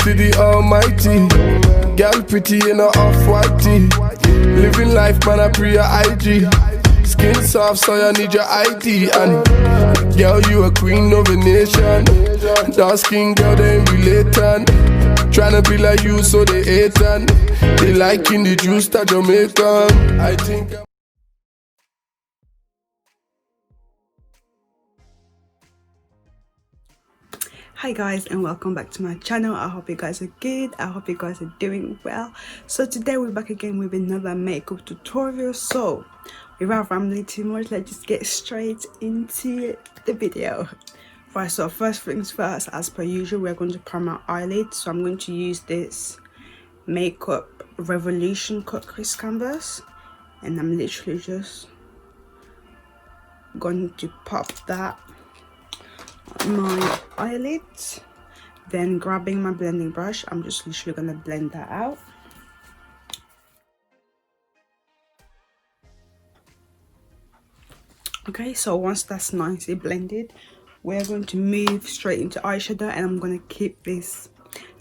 to the almighty. Girl pretty in a off-whitey. Living life, man, I pre your IG. Skin soft, so you need your ID. And girl, you a queen of a nation. Dark skin girl, they ain't related. Tryna be like you, so they hate and they liking the juice that Jamaican. I think Hi guys, and welcome back to my channel. I hope you guys are good. I hope you guys are doing well. So today we're back again with another makeup tutorial. So without rambling too much, let's just get straight into the video. Right, so first things first, as per usual, we're going to prime our eyelids. So I'm going to use this Makeup Revolution cut crease canvas, and I'm literally just going to pop that on my eyelids. Then grabbing my blending brush, I'm just literally going to blend that out. Okay, so once that's nicely blended, we're going to move straight into eyeshadow, and I'm going to keep this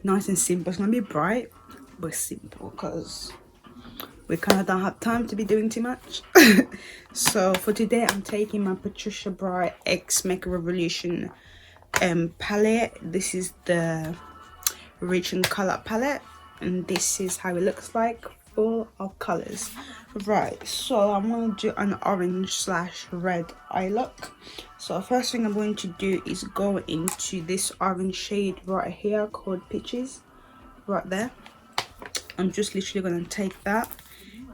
nice and simple. It's going to be bright but simple because we kind of don't have time to be doing too much. So for today, I'm taking my Patricia Bright X Makeup Revolution palette. This is the Rich and Color palette, and this is how it looks like, full of colors. Right, so I'm going to do an orange/red eye look. So first thing I'm going to do is go into this orange shade right here called Peaches, right there. I'm just literally going to take that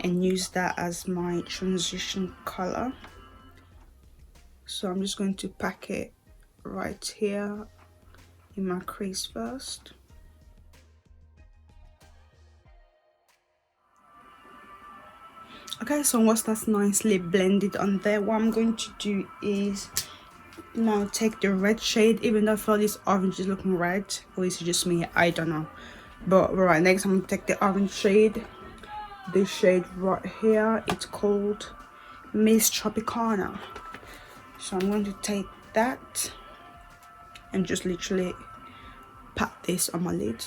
and use that as my transition color. So I'm just going to pack it right here in my crease first. Okay, so once that's nicely blended on there, what I'm going to do is now take the red shade, even though I feel this orange is looking red, or is it just me? I don't know. But right, next I'm going to take the orange shade, this shade right here. It's called Miss Tropicana. So I'm going to take that and just literally pat this on my lid.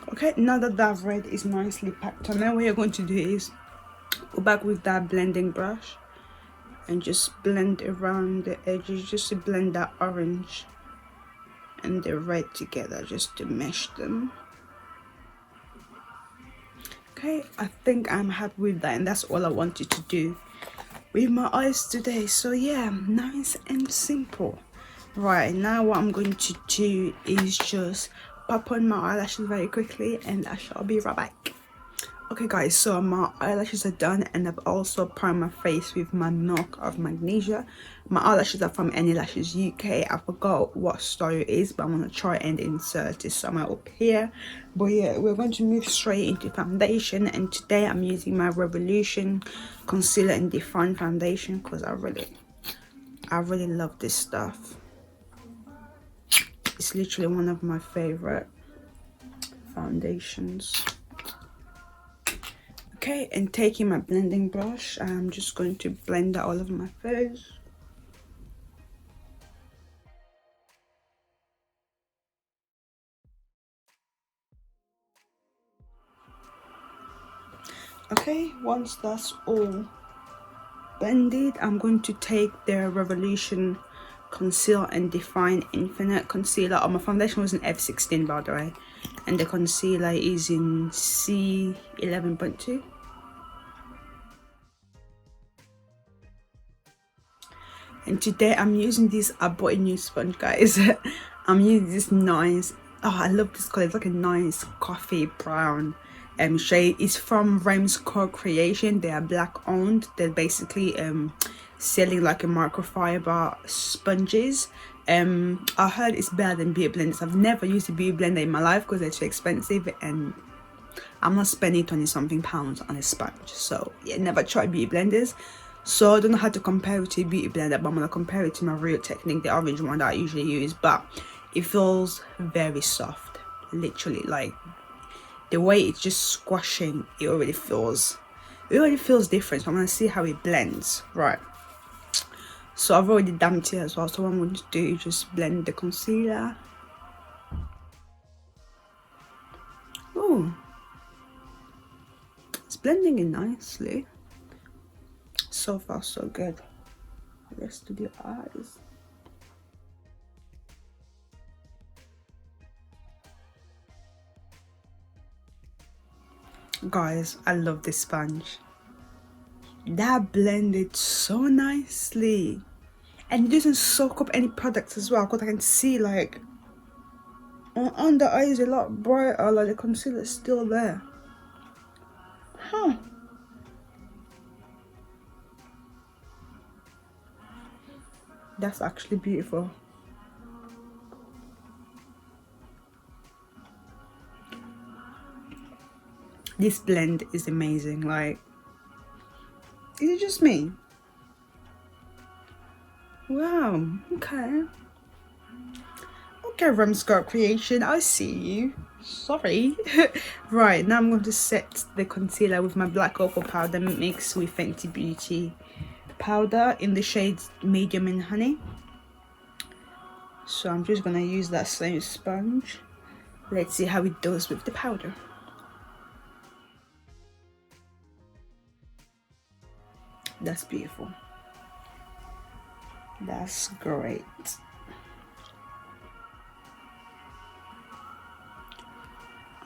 Okay, now that that red is nicely packed on, now what you're going to do is go back with that blending brush and just blend around the edges, just to blend that orange and the red together, just to mesh them. Okay, I think I'm happy with that, and that's all I wanted to do with my eyes today. So yeah, nice and simple. Right, now what I'm going to do is just pop on my eyelashes very quickly, and I shall be right back. Okay guys, so my eyelashes are done, and I've also primed my face with my Milk of Magnesia. My eyelashes are from Any Lashes UK. I forgot what store it is, but I'm going to try and insert it somewhere up here. But yeah, we're going to move straight into foundation, and today I'm using my Revolution Concealer and Define Foundation because I really love this stuff. It's literally one of my favorite foundations. Okay, and taking my blending brush, I'm just going to blend that all over my face. Okay, once that's all blended, I'm going to take the Revolution Conceal and Define Infinite Concealer. Oh, my foundation was in F16 by the way, and the concealer is in C11.2. And today I'm using this, I bought a new sponge guys. I'm using this nice, oh I love this color, it's like a nice coffee brown shade. It's from Rems Co-Creation. They are black owned. They're basically selling like a microfiber sponges. I heard it's better than beauty blenders. I've never used a beauty blender in my life because they're too expensive, and I'm not spending 20 something pounds on a sponge. So yeah, never tried beauty blenders, so I don't know how to compare it to a beauty blender, but I'm gonna compare it to my Real Technique, the orange one that I usually use. But it feels very soft, literally, like the way it's just squashing, it already feels different. So I'm gonna see how it blends. Right, So I've already damped it as well, so what I'm going to do is just blend the concealer. Oh, it's blending in nicely. So far so good. Let's do the eyes. Guys, I love this sponge. That blended so nicely, and it doesn't soak up any products as well, because I can see like on the eyes a lot brighter, like the concealer is still there. Huh. That's actually beautiful. This blend is amazing. Like, is it just me? Wow. Okay, Rumscott Creation, I see you. Sorry. Right, now I'm going to set the concealer with my black opal powder mixed with Fenty Beauty powder in the shades Medium and Honey. So I'm just going to use that same sponge. Let's see how it does with the powder. That's beautiful. That's great.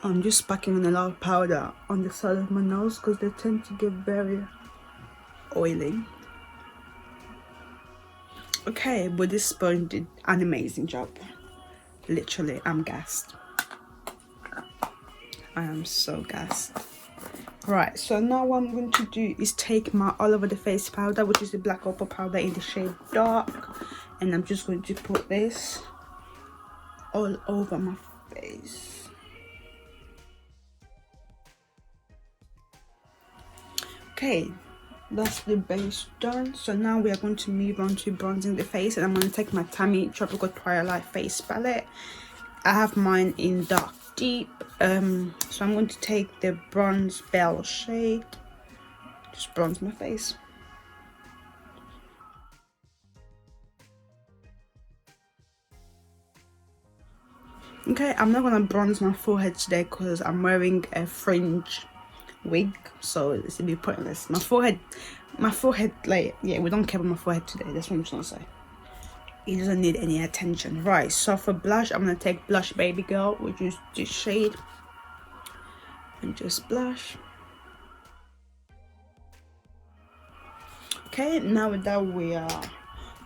I'm just packing on a lot of powder on the side of my nose because they tend to get very oily. Okay, but this sponge did an amazing job. Literally, I'm gassed. I am so gassed. Right, so now what I'm going to do is take my all over the face powder, which is the black opal powder in the shade Dark, and I'm just going to put this all over my face. Okay, that's the base done. So now we are going to move on to bronzing the face, and I'm going to take my Tammy Tropical Twilight face palette. I have mine in Dark Deep, so I'm going to take the Bronze Bell shade, just bronze my face. Okay, I'm not gonna bronze my forehead today because I'm wearing a fringe wig, so it's a bit pointless. My forehead, like, yeah, we don't care about my forehead today. That's what I'm just gonna say. It doesn't need any attention. Right, so for blush, I'm gonna take Blush Baby Girl, which is this shade, and just blush. Okay, now with that we are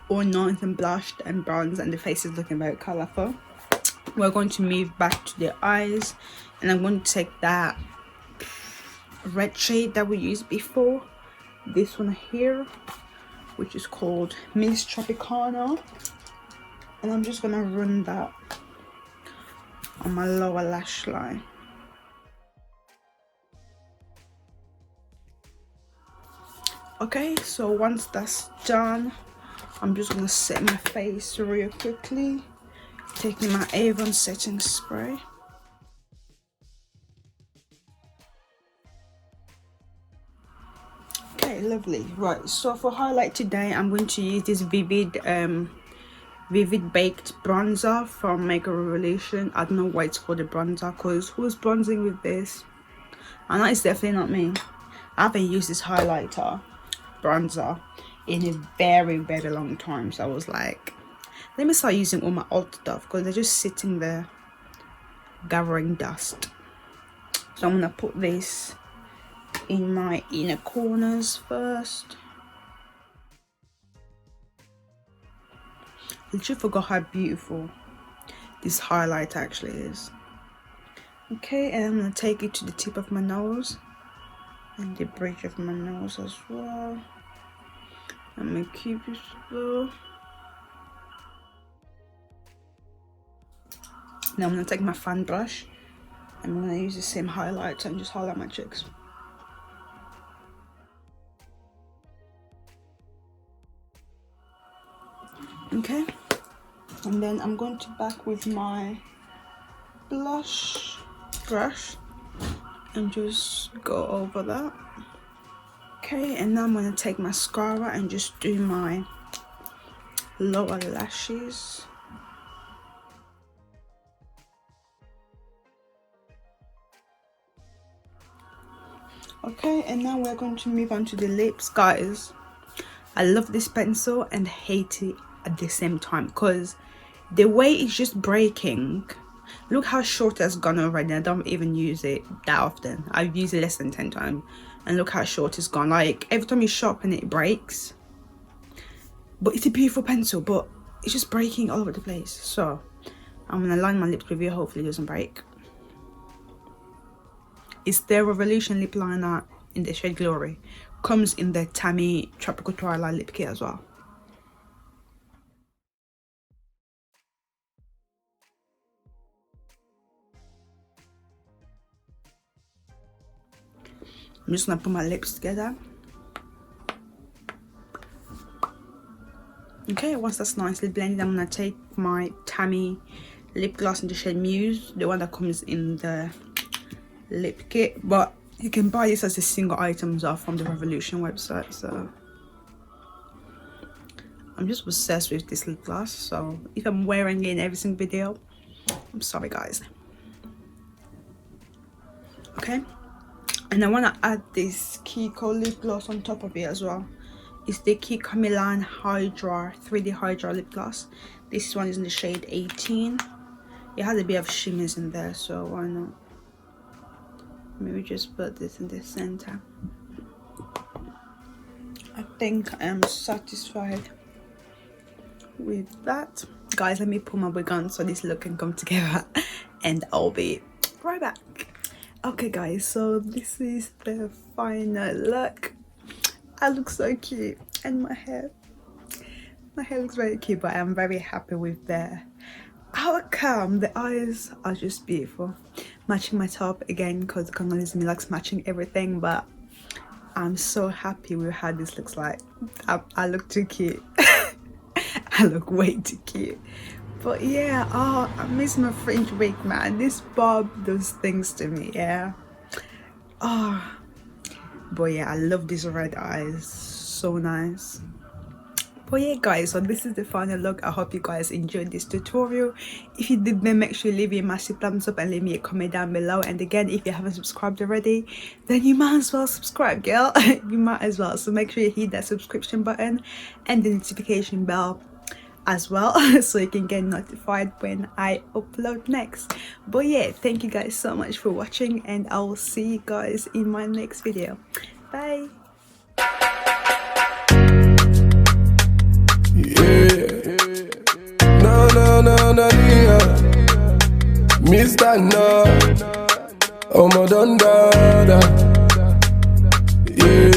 all nice and blushed and bronzed, and the face is looking very colorful. We're going to move back to the eyes, and I'm going to take that red shade that we used before, this one here, which is called Miss Tropicana, and I'm just gonna run that on my lower lash line. Okay, so once that's done, I'm just gonna set my face real quickly, taking my Avon setting spray. Okay, lovely. Right, so for highlight today, I'm going to use this Vivid Baked bronzer from Makeup Revolution. I don't know why it's called a bronzer, because who's bronzing with this? I know it's definitely not me. I haven't used this highlighter bronzer in a very, very long time, so I was like, let me start using all my old stuff, because they're just sitting there gathering dust. So I'm gonna put this in my inner corners first. I literally forgot how beautiful this highlight actually is. Okay, and I'm gonna take it to the tip of my nose and the bridge of my nose as well. I'm gonna keep it slow. Now I'm gonna take my fan brush. I'm gonna use the same highlighter and just highlight my cheeks. Okay, and then I'm going to back with my blush brush and just go over that. Okay, and now I'm going to take mascara and just do my lower lashes. Okay, and now we're going to move on to the lips, guys. I love this pencil and hate it at the same time because the way it's just breaking. Look how short it has gone already. I don't even use it that often. I've used it less than 10 times, and look how short it's gone. Like every time you sharpen it, it breaks. But it's a beautiful pencil, but it's just breaking all over the place. So I'm gonna line my lips with it. Hopefully it doesn't break. It's the Revolution lip liner in the shade Glory. Comes in the Tammy Tropical Twilight lip kit as well. I'm just gonna put my lips together. Okay, once that's nicely blended, I'm gonna take my Tammy lip gloss in the shade Muse, the one that comes in the lip kit, but you can buy this as a single items off from the Revolution website. So I'm just obsessed with this lip gloss, so if I'm wearing it in every single video, I'm sorry guys. Okay, and I want to add this Kiko lip gloss on top of it as well. It's the Kiko Milan Hydra 3D Hydra lip gloss. This one is in the shade 18. It has a bit of shimmers in there, so why not? Maybe just put this in the center. I think I am satisfied with that. Guys, let me put my wig on so this look can come together and I'll be right back. Okay guys, so this is the final look. I look so cute, and my hair looks very cute, but I'm very happy with the outcome. The eyes are just beautiful. Matching my top again because Congolese me likes matching everything, but I'm so happy with how this looks like. I look too cute. I look way too cute. But yeah, oh, I miss my French wig, man. This bob does things to me, yeah. Oh, but yeah, I love these red eyes. So nice. But yeah guys, so this is the final look. I hope you guys enjoyed this tutorial. If you did, then make sure you leave me a massive thumbs up and leave me a comment down below. And again, if you haven't subscribed already, then you might as well subscribe, girl. You might as well. So make sure you hit that subscription button and the notification bell as well, so you can get notified when I upload next. But yeah, thank you guys so much for watching, and I will see you guys in my next video. Bye. No, yeah. Mr. No, oh my done, yeah.